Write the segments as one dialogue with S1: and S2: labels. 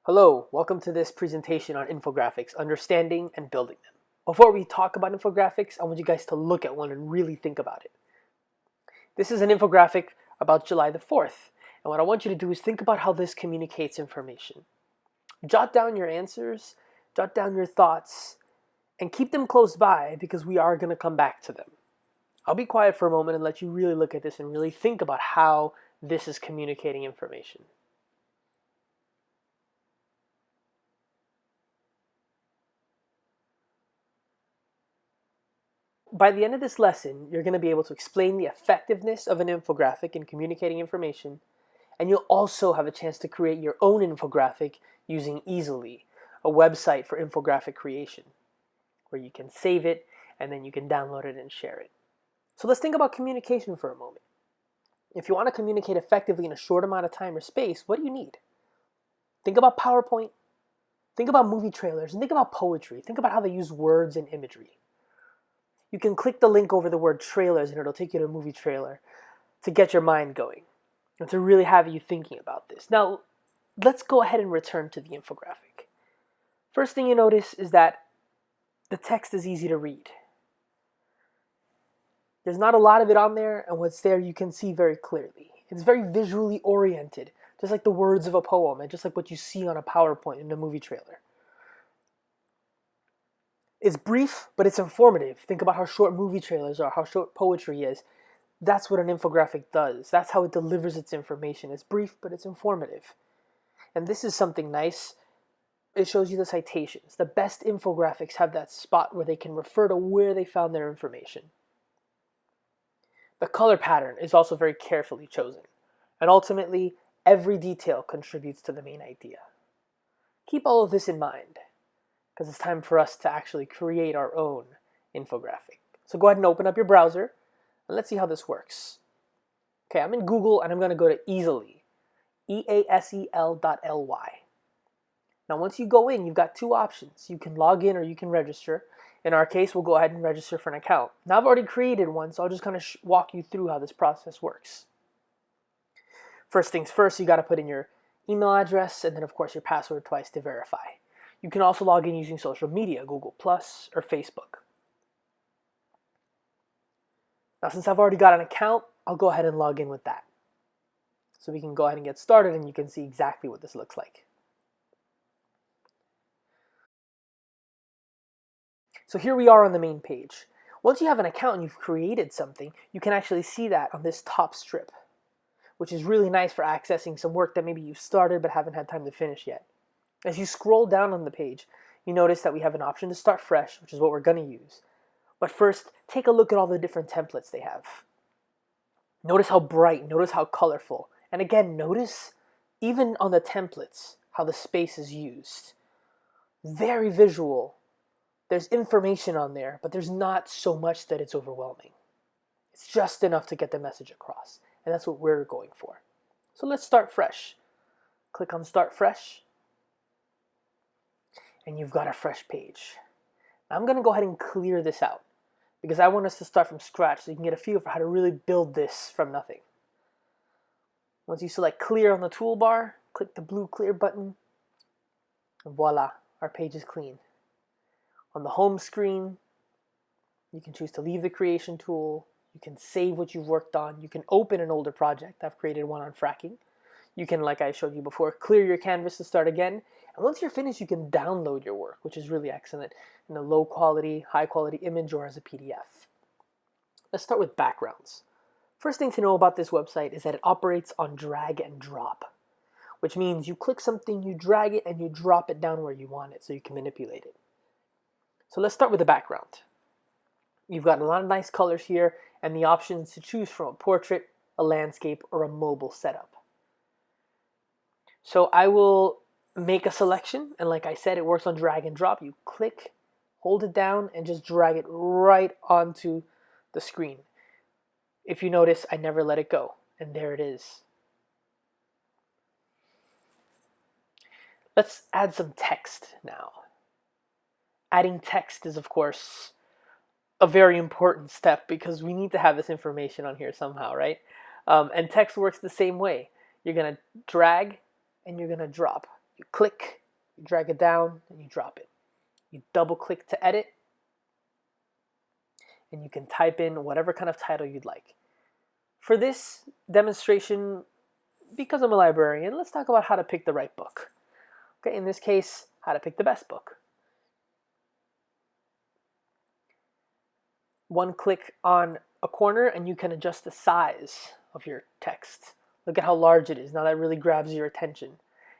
S1: Hello, welcome to this presentation on infographics, understanding and building them. Before we talk about infographics, I want you guys to look at one and really think about it. This is an infographic about July the 4th, and what I want you to do is think about how this communicates information. Jot down your answers, jot down your thoughts, and keep them close by because we are going to come back to them. I'll be quiet for a moment and let you really look at this and really think about how this is communicating information. By the end of this lesson, you're going to be able to explain the effectiveness of an infographic in communicating information, and you'll also have a chance to create your own infographic using Easily, a website for infographic creation, where you can save it and then you can download it and share it. So let's think about communication for a moment. If you want to communicate effectively in a short amount of time or space, what do you need? Think about PowerPoint, think about movie trailers, and think about poetry. Think about how they use words and imagery. You can click the link over the word trailers and it'll take you to a movie trailer to get your mind going and to really have you thinking about this. Now, let's go ahead and return to the infographic. First thing you notice is that the text is easy to read. There's not a lot of it on there, and what's there you can see very clearly. It's very visually oriented, just like the words of a poem and just like what you see on a PowerPoint in a movie trailer. It's brief, but it's informative. Think about how short movie trailers are, how short poetry is. That's what an infographic does. That's how it delivers its information. It's brief, but it's informative. And this is something nice. It shows you the citations. The best infographics have that spot where they can refer to where they found their information. The color pattern is also very carefully chosen. And ultimately, every detail contributes to the main idea. Keep all of this in mind, because it's time for us to actually create our own infographic. So go ahead and open up your browser, and let's see how this works. Okay, I'm in Google, and I'm going to go to Easily, easel.ly. Now, once you go in, you've got two options. You can log in or you can register. In our case, we'll go ahead and register for an account. Now, I've already created one, so I'll just kind of walk you through how this process works. First things first, you got to put in your email address, and then, of course, your password twice to verify. You can also log in using social media, Google Plus or Facebook. Now, since I've already got an account, I'll go ahead and log in with that. So we can go ahead and get started, and you can see exactly what this looks like. So here we are on the main page. Once you have an account and you've created something, you can actually see that on this top strip, which is really nice for accessing some work that maybe you've started but haven't had time to finish yet. As you scroll down on the page, you notice that we have an option to start fresh, which is what we're going to use. But first, take a look at all the different templates they have. Notice how bright, notice how colorful. And again, notice, even on the templates, how the space is used. Very visual. There's information on there, but there's not so much that it's overwhelming. It's just enough to get the message across. And that's what we're going for. So let's start fresh. Click on Start Fresh. And you've got a fresh page. Now I'm going to go ahead and clear this out because I want us to start from scratch so you can get a feel for how to really build this from nothing. Once you select Clear on the toolbar, click the blue Clear button, and voila, our page is clean. On the home screen, you can choose to leave the creation tool. You can save what you've worked on. You can open an older project. I've created one on fracking. You can, like I showed you before, clear your canvas to start again. And once you're finished, you can download your work, which is really excellent, in a low quality, high quality image or as a PDF. Let's start with backgrounds. First thing to know about this website is that it operates on drag and drop, which means you click something, you drag it, and you drop it down where you want it so you can manipulate it. So let's start with the background. You've got a lot of nice colors here and the options to choose from: a portrait, a landscape, or a mobile setup. So I will make a selection, and like I said, it works on drag and drop. You click, hold it down, and just drag it right onto the screen. If you notice, I never let it go, and there it is. Let's add some text now. Adding text is, of course, a very important step because we need to have this information on here somehow, right? And text works the same way. You're going to drag and you're going to drop. You click, you drag it down, and you drop it. You double click to edit, and you can type in whatever kind of title you'd like. For this demonstration, because I'm a librarian, let's talk about how to pick the right book. Okay, in this case, how to pick the best book. One click on a corner and you can adjust the size of your text. Look at how large it is. Now that really grabs your attention.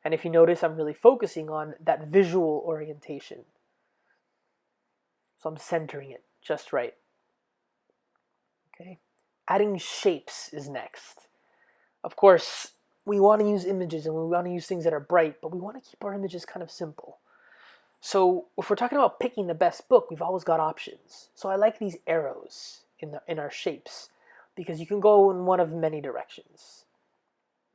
S1: And if you notice, I'm really focusing on that visual orientation. So I'm centering it just right. Okay. Adding shapes is next. Of course, we want to use images and we want to use things that are bright, but we want to keep our images kind of simple. So if we're talking about picking the best book, we've always got options. So I like these arrows in our shapes because you can go in one of many directions.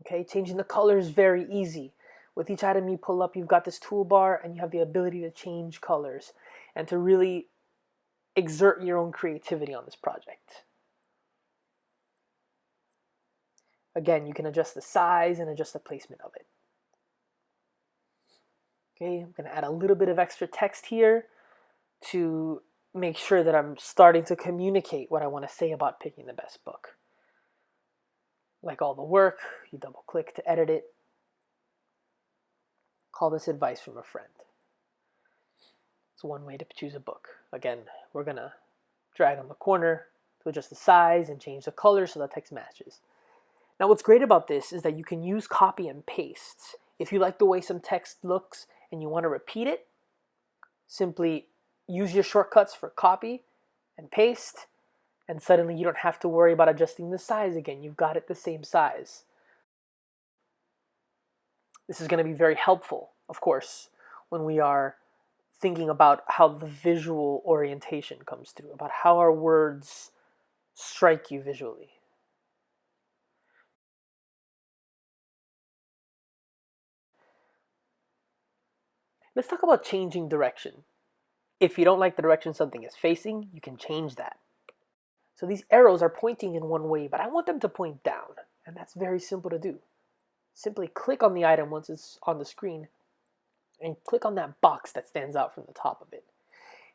S1: Okay, changing the color is very easy. With each item you pull up, you've got this toolbar and you have the ability to change colors and to really exert your own creativity on this project. Again, you can adjust the size and adjust the placement of it. Okay, I'm going to add a little bit of extra text here to make sure that I'm starting to communicate what I want to say about picking the best book. Like all the work, you double click to edit it. Call this advice from a friend. It's one way to choose a book. Again, we're going to drag on the corner to adjust the size and change the color so the text matches. Now what's great about this is that you can use copy and paste. If you like the way some text looks and you want to repeat it, simply use your shortcuts for copy and paste, and suddenly you don't have to worry about adjusting the size again. You've got it the same size. This is going to be very helpful, of course, when we are thinking about how the visual orientation comes through, about how our words strike you visually. Let's talk about changing direction. If you don't like the direction something is facing, you can change that. So these arrows are pointing in one way, but I want them to point down, and that's very simple to do. Simply click on the item once it's on the screen, and click on that box that stands out from the top of it.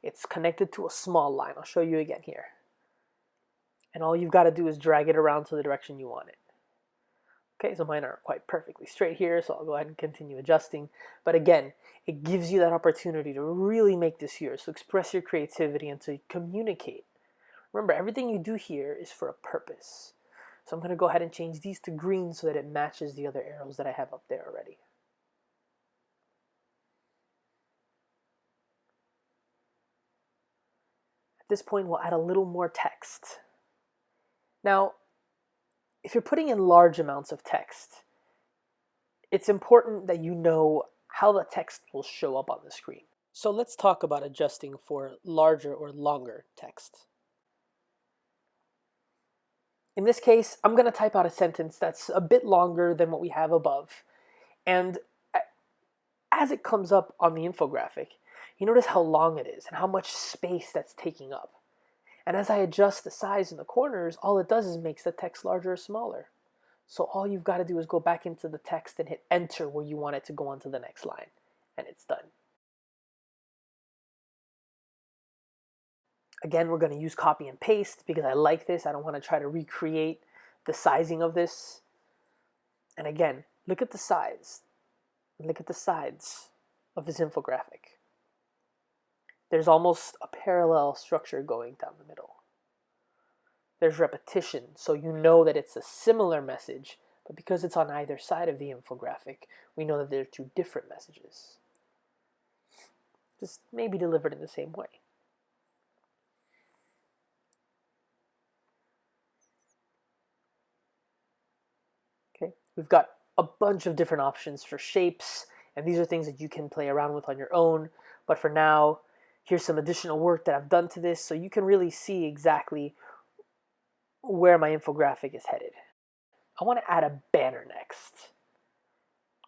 S1: It's connected to a small line. I'll show you again here. And all you've got to do is drag it around to the direction you want it. Okay, so mine aren't quite perfectly straight here, so I'll go ahead and continue adjusting. But again, it gives you that opportunity to really make this yours, to express your creativity and to communicate. Remember, everything you do here is for a purpose. So I'm going to go ahead and change these to green so that it matches the other arrows that I have up there already. At this point, we'll add a little more text. Now, if you're putting in large amounts of text, it's important that you know how the text will show up on the screen. So let's talk about adjusting for larger or longer text. In this case, I'm going to type out a sentence that's a bit longer than what we have above. And as it comes up on the infographic, you notice how long it is and how much space that's taking up. And as I adjust the size in the corners, all it does is makes the text larger or smaller. So all you've got to do is go back into the text and hit enter where you want it to go on to the next line. And it's done. Again, we're going to use copy and paste because I like this. I don't want to try to recreate the sizing of this. And again, look at the size. Look at the sides of this infographic. There's almost a parallel structure going down the middle. There's repetition, so you know that it's a similar message, but because it's on either side of the infographic, we know that they're two different messages. Just maybe delivered in the same way. Okay, we've got a bunch of different options for shapes, and these are things that you can play around with on your own, but for now, here's some additional work that I've done to this so you can really see exactly where my infographic is headed. I want to add a banner next.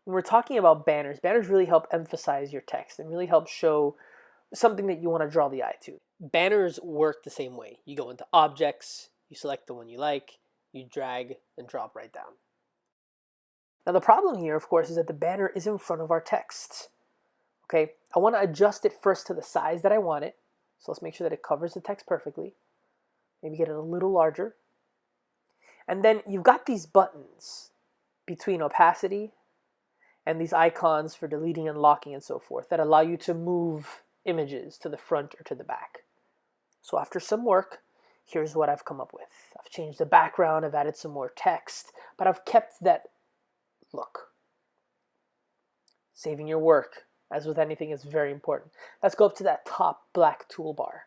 S1: When we're talking about banners, banners really help emphasize your text and really help show something that you want to draw the eye to. Banners work the same way. You go into objects, you select the one you like, you drag and drop right down. Now the problem here, of course, is that the banner is in front of our text. Okay, I want to adjust it first to the size that I want it. So let's make sure that it covers the text perfectly. Maybe get it a little larger. And then you've got these buttons between opacity and these icons for deleting and locking and so forth that allow you to move images to the front or to the back. So after some work, here's what I've come up with. I've changed the background, I've added some more text, but I've kept that look. Saving your work, as with anything, is very important. Let's go up to that top black toolbar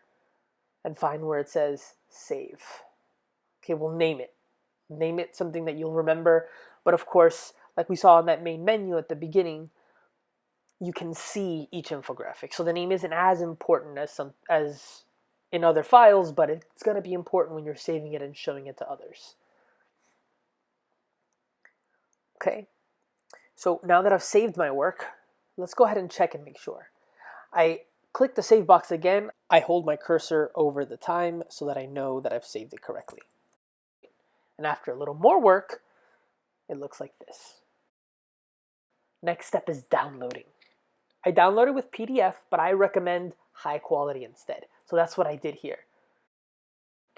S1: and find where it says save. Okay, we'll name it. Name it something that you'll remember, but of course, like we saw in that main menu at the beginning, you can see each infographic. So the name isn't as important as in other files, but it's going to be important when you're saving it and showing it to others. Okay, so now that I've saved my work, let's go ahead and check and make sure. I click the save box again. I hold my cursor over the time so that I know that I've saved it correctly. And after a little more work, it looks like this. Next step is downloading. I downloaded with PDF, but I recommend high quality instead. So that's what I did here.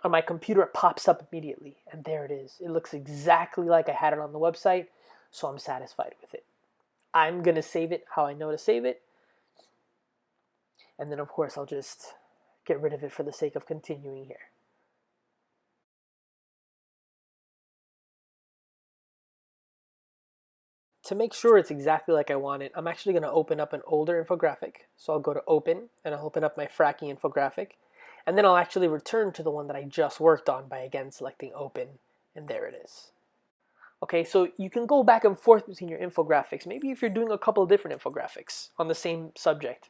S1: On my computer, it pops up immediately, and there it is. It looks exactly like I had it on the website, so I'm satisfied with it. I'm going to save it how I know to save it. And then, of course, I'll just get rid of it for the sake of continuing here. To make sure it's exactly like I want it, I'm actually going to open up an older infographic. So I'll go to Open, and I'll open up my fracking infographic. And then I'll actually return to the one that I just worked on by, again, selecting Open. And there it is. Okay, so you can go back and forth between your infographics. Maybe if you're doing a couple of different infographics on the same subject.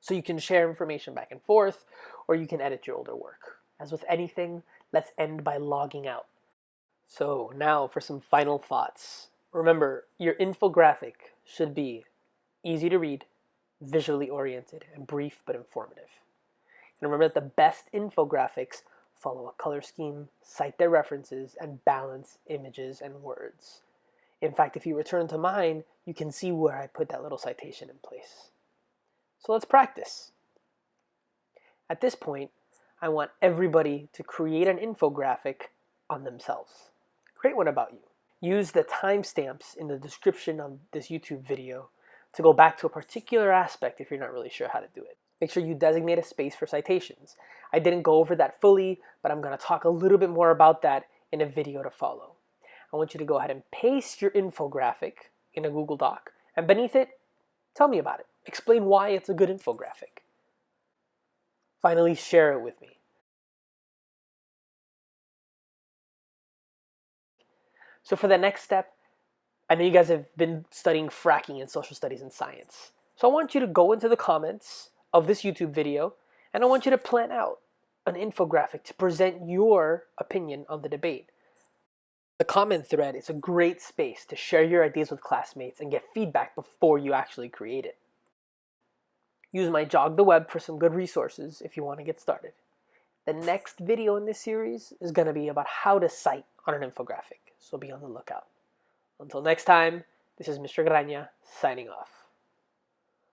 S1: So you can share information back and forth, or you can edit your older work. As with anything, let's end by logging out. So now for some final thoughts. Remember, your infographic should be easy to read, visually oriented, and brief but informative. And remember that the best infographics follow a color scheme, cite their references, and balance images and words. In fact, if you return to mine, you can see where I put that little citation in place. So let's practice. At this point, I want everybody to create an infographic on themselves. Create one about you. Use the timestamps in the description of this YouTube video to go back to a particular aspect if you're not really sure how to do it. Make sure you designate a space for citations. I didn't go over that fully, but I'm going to talk a little bit more about that in a video to follow. I want you to go ahead and paste your infographic in a Google Doc, and beneath it, tell me about it. Explain why it's a good infographic. Finally, share it with me. So for the next step, I know you guys have been studying fracking in social studies and science. So I want you to go into the comments of this YouTube video, and I want you to plan out an infographic to present your opinion on the debate. The comment thread is a great space to share your ideas with classmates and get feedback before you actually create it. Use my Jog the Web for some good resources if you want to get started. The next video in this series is going to be about how to cite on an infographic, so be on the lookout. Until next time, this is Mr. Graña signing off.